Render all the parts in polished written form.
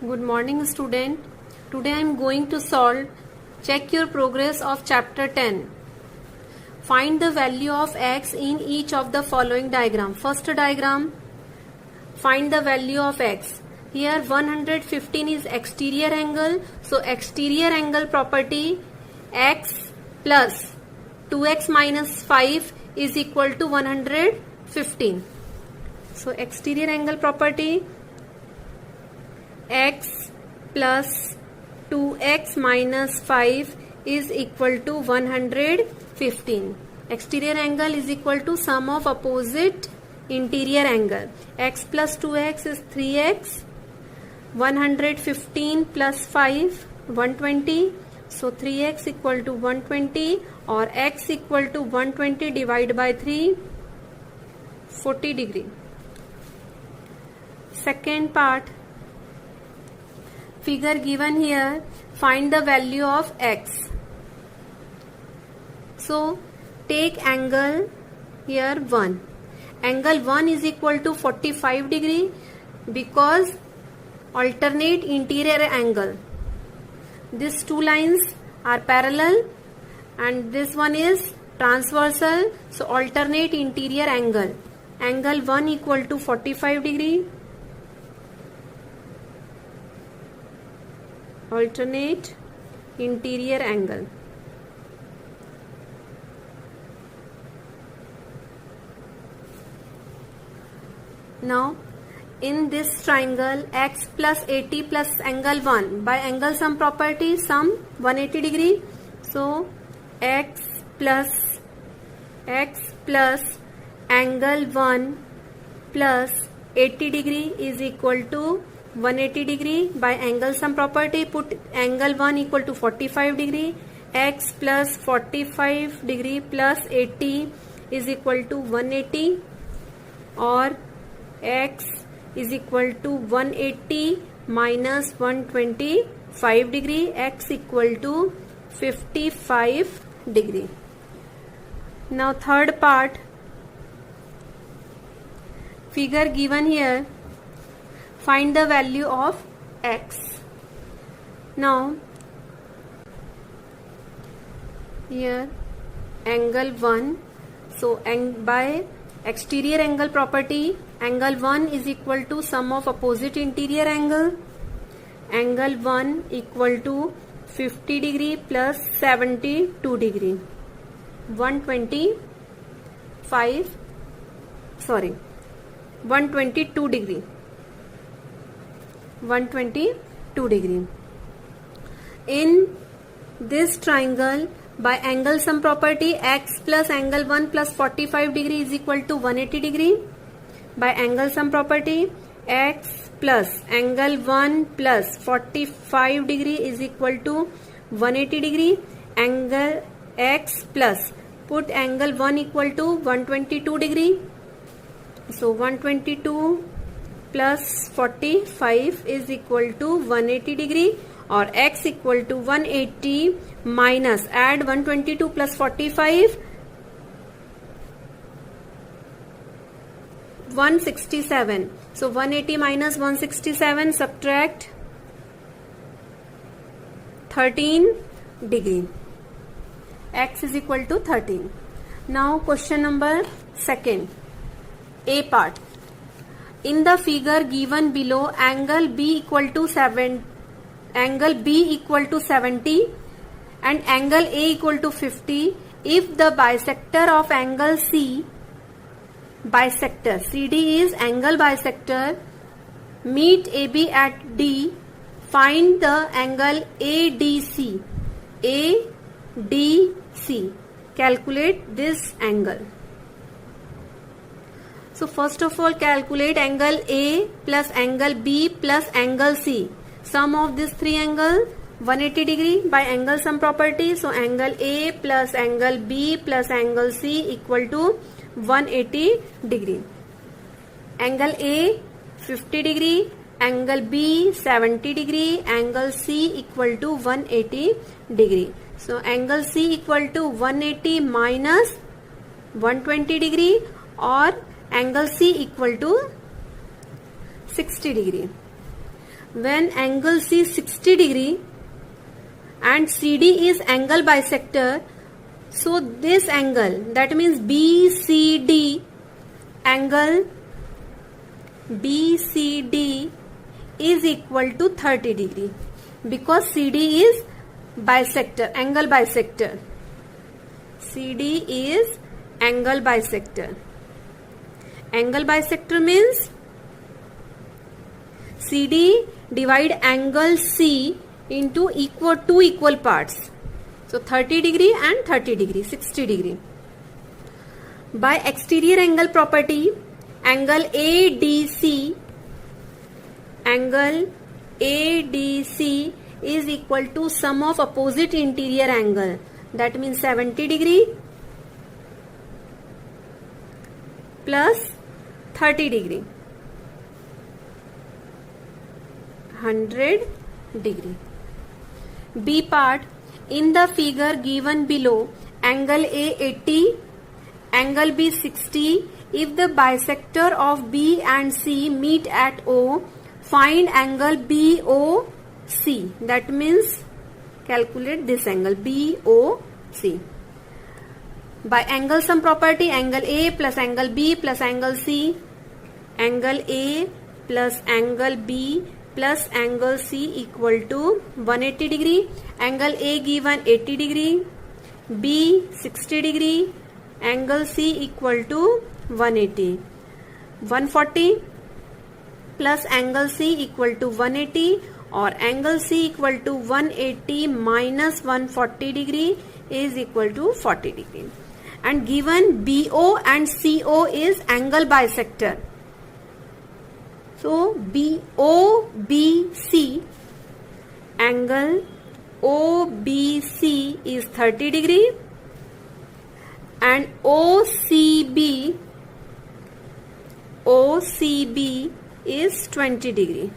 Good morning, student. Today I am going to solve check your progress of chapter 10. Find the value of x in each of the following diagram. First diagram, find the value of x. Here 115 is exterior angle. So exterior angle property x plus 2x minus 5 is equal to 115. So exterior angle property x plus 2x minus 5 is equal to 115. Exterior angle is equal to sum of opposite interior angle. X plus 2x is 3x. 115 plus 5 120. So 3x equal to 120 or x equal to 120 divided by 3 40 degree. Second part, figure given here, find the value of x. So take angle here 1. Angle 1 is equal to 45 degree because alternate interior angle. These two lines are parallel and this one is transversal. So alternate interior angle. Angle 1 equal to 45 degree. Alternate interior angle. Now in this triangle x plus 80 plus angle 1 by angle sum property sum 180 degree. So x plus angle 1 plus 80 degree is equal to 180 degree. By angle sum property put angle 1 equal to 45 degree. X plus 45 degree plus 80 is equal to 180 or x is equal to 180 minus 125 degree. X equal to 55 degree. Now third part, figure given here, find the value of x. Now here angle 1, so by exterior angle property angle 1 is equal to sum of opposite interior angle. Angle 1 equal to 50 degree plus 72 degree. 122 degree. 122 degree. In this triangle by angle sum property x plus angle 1 plus 45 degree is equal to 180 degree. By angle sum property x plus angle 1 plus 45 degree is equal to 180 degree. Angle x plus put angle 1 equal to 122 degree. So 122 plus 45 is equal to 180 degree or x equal to 180 minus add 122 plus 45 167. So 180 minus 167 subtract 13 degree. X is equal to 13. Now question number second, A part. In the figure given below, angle B equal to 70 and angle A equal to 50. If the bisector of angle C, bisector CD is angle bisector, meet AB at D, find the angle ADC. ADC. Calculate this angle. So first of all calculate angle A plus angle B plus angle C. Sum of these three angles 180 degree by angle sum property. So angle A plus angle B plus angle C equal to 180 degree. Angle A 50 degree, angle B 70 degree, angle C equal to 180 degree. So angle C equal to 180 minus 120 degree or angle C equal to 60 degree. when angle C is 60 degree and CD is angle bisector, so this angle, that means BCD, angle BCD is equal to 30 degree because CD is bisector, angle bisector. CD is angle bisector. Angle bisector means CD divide angle C into two equal parts. So 30 degree and 30 degree, 60 degree. By exterior angle property, angle ADC is equal to sum of opposite interior angle. That means 70 degree plus 30 degree, 100 degree. B part, in the figure given below, angle A 80, angle B 60. If the bisector of B and C meet at O, find angle BOC. That means calculate this angle BOC. By angle sum property, angle A plus angle B plus angle C, angle A plus angle B plus angle C equal to 180 degree. Angle A given 80 degree, B 60 degree, angle C equal to 180. 140 plus angle C equal to 180, or angle C equal to 180 minus 140 degree is equal to 40 degree. And given BO and CO is angle bisector. So BOBC, angle OBC is 30 degree and OCB is 20 degree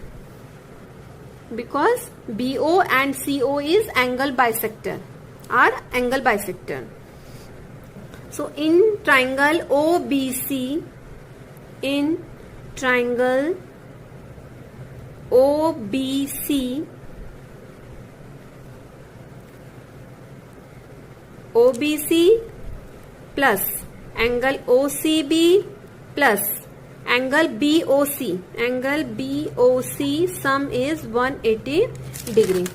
because BO and CO is angle bisector, are angle bisector. So in triangle OBC, OBC plus angle OCB plus angle BOC, sum is 180 degree.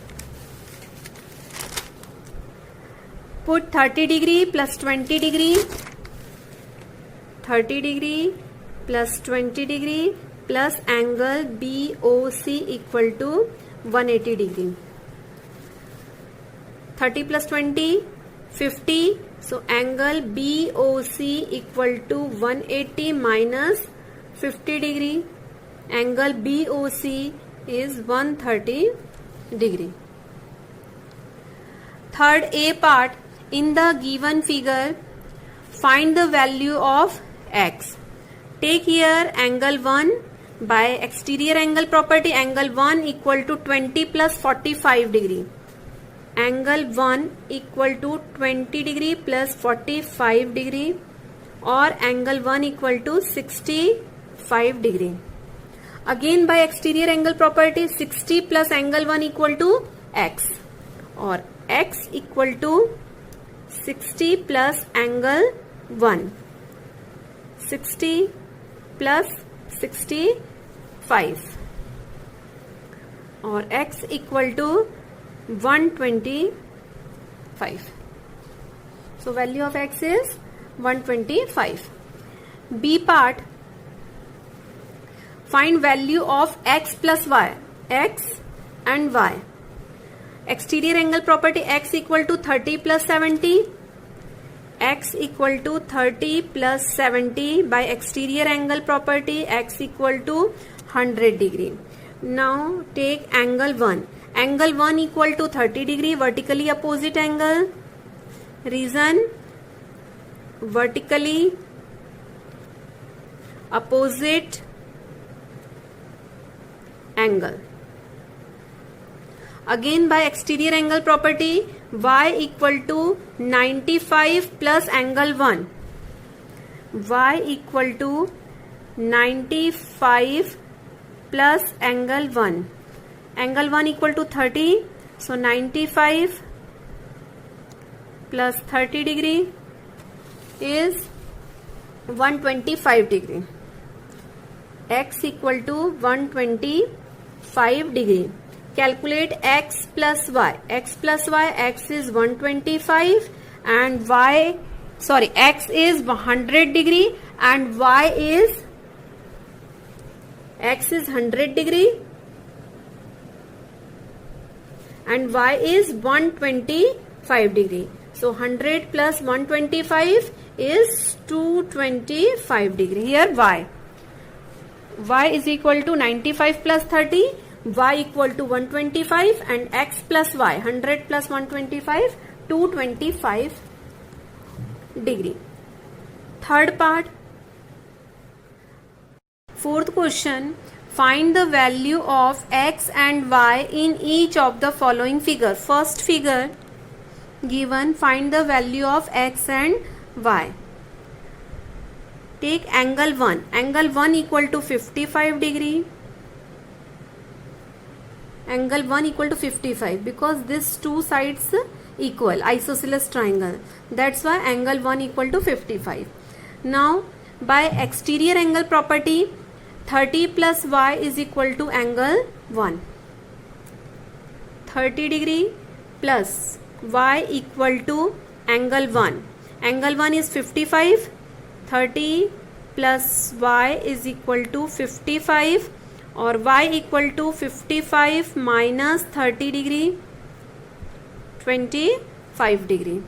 Put 30 degree plus 20 degree, 30 degree plus 20 degree plus angle BOC equal to 180 degree. 30 plus 20, 50. So angle BOC equal to 180 minus 50 degree. Angle BOC is 130 degree. Third A part, in the given figure, find the value of X. Take here angle 1. By exterior angle property, angle 1 equal to 20 plus 45 degree. Angle 1 equal to 20 degree plus 45 degree, or angle 1 equal to 65 degree. Again by exterior angle property, 60 plus angle 1 equal to X, or X equal to 60 plus angle 1, 60 plus 65, or X equal to 125. So value of X is 125. B part, find value of X plus Y, X and Y. Exterior angle property, X equal to 30 plus 70, X equal to 30 plus 70. By exterior angle property, X equal to 100 degree. Now take angle 1. Angle 1 equal to 30 degree, vertically opposite angle. Reason, vertically opposite angle. Again by exterior angle property, Y equal to 95 plus angle 1. Y equal to 95 plus angle 1. angle 1 equal to 30, so 95 plus 30 degree is 125 degree. X equal to 125 degree. Calculate x plus y. X plus y, x is 125 and y, sorry, x is 100 degree and y is, x is 100 degree and y is 125 degree. So 100 plus 125 is 225 degree. Here y is equal to 95 plus 30, y equal to 125 and x plus y, 100 plus 125, 225 degree. Third part, fourth question, find the value of x and y in each of the following figure. First figure given, find the value of x and y. Take angle 1. Angle 1 equal to 55 degree. Angle 1 equal to 55 because these two sides equal, isosceles triangle. That's why angle 1 equal to 55. Now by exterior angle property, 30 plus y is equal to angle 1. 30 degree plus y equal to angle 1. Angle 1 is 55. 30 plus y is equal to 55 or y equal to 55 minus 30 degree, 25 degree.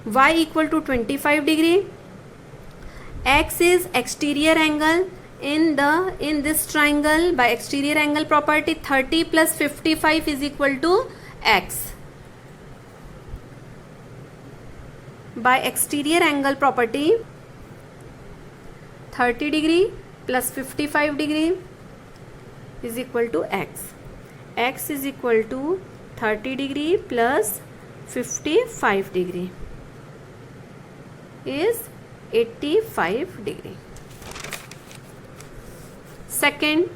Y equal to 25 degree. X is exterior angle in this triangle. By exterior angle property, 30 plus 55 is equal to x. By exterior angle property, 30 degree plus 55 degree is equal to x. X is equal to 30 degree plus 55 degree is 85 degree. Second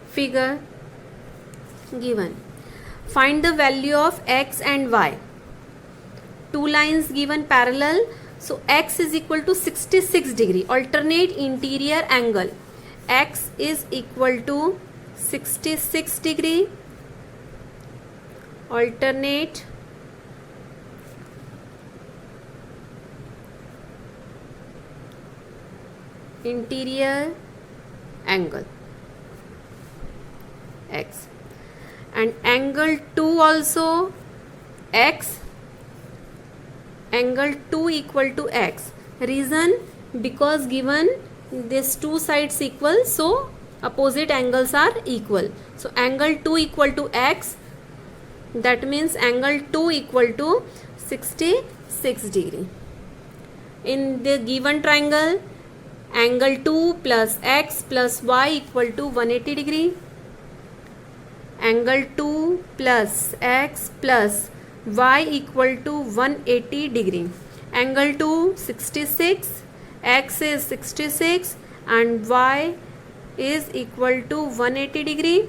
figure given, find the value of x and y. Two lines given parallel, so x is equal to 66 degree. Alternate interior angle. X is equal to 66 degree. Alternate interior angle x, and angle 2 also x, angle 2 equal to x. Reason, because given these two sides equal, so opposite angles are equal. So angle 2 equal to x, that means angle 2 equal to 66 degree. In the given triangle, angle 2 plus x plus y equal to 180 degree. Angle 2 plus x plus y equal to 180 degree. Angle 2 66, x is 66 and y is equal to 180 degree.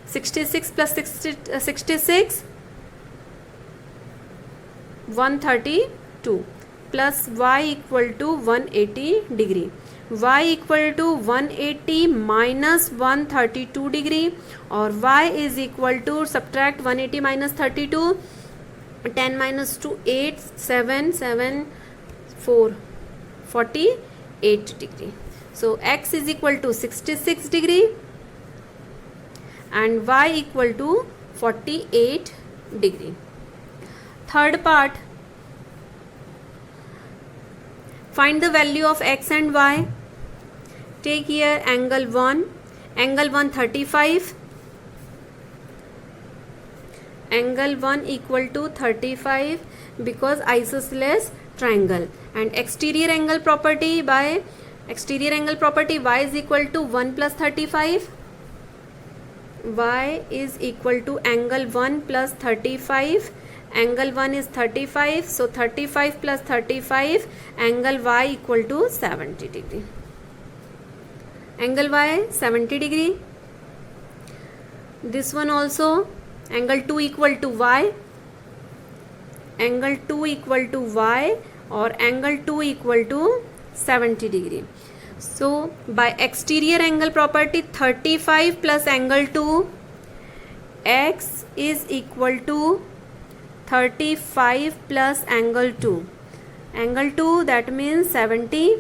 66 plus 66 132 plus y equal to 180 degree. Y equal to 180 minus 132 degree, or y is equal to, subtract 180 minus 32, 10 minus 2 8, 7 7 4 48 degree. So x is equal to 66 degree and y equal to 48 degree. Third part, find the value of x and y. Take here angle 1, angle 1 35, angle 1 equal to 35 because isosceles triangle, and exterior angle property, by exterior angle property y is equal to 1 plus 35, y is equal to angle 1 plus 35. Angle 1 is 35, so 35 plus 35, angle y equal to 70 degree. Angle y 70 degree. this one also angle 2 equal to y, angle 2 equal to y, or angle 2 equal to 70 degree. So by exterior angle property 35 plus angle 2, x is equal to 35 plus angle 2. Angle 2, that means 70.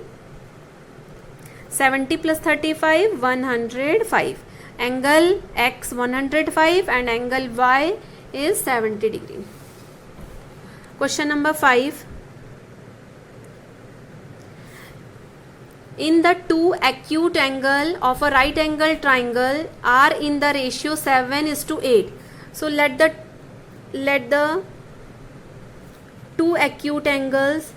70 plus 35, 105. Angle x 105 and angle y is 70 degree. Question number 5. In the two acute angle of a right angle triangle are in the ratio 7:8. So let the two acute angles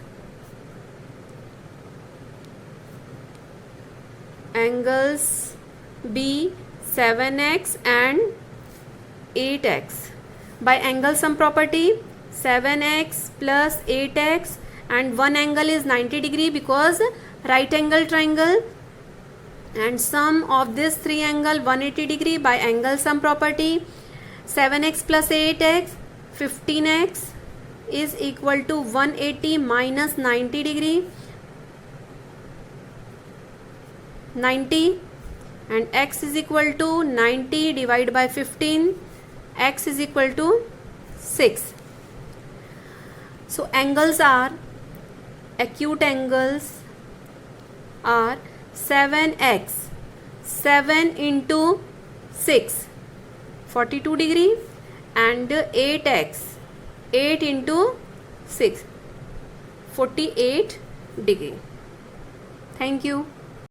be 7x and 8x. By angle sum property, 7x plus 8x, and one angle is 90 degree because right angle triangle, and sum of this three angle 180 degree. By angle sum property, 7x plus 8x, 15x is equal to 180 minus 90 degree, 90, and x is equal to 90 divided by 15, x is equal to 6. So angles are, acute angles are 7x, 7 into 6, 42 degree, and 8x, 8 into 6, 48 degree. Thank you.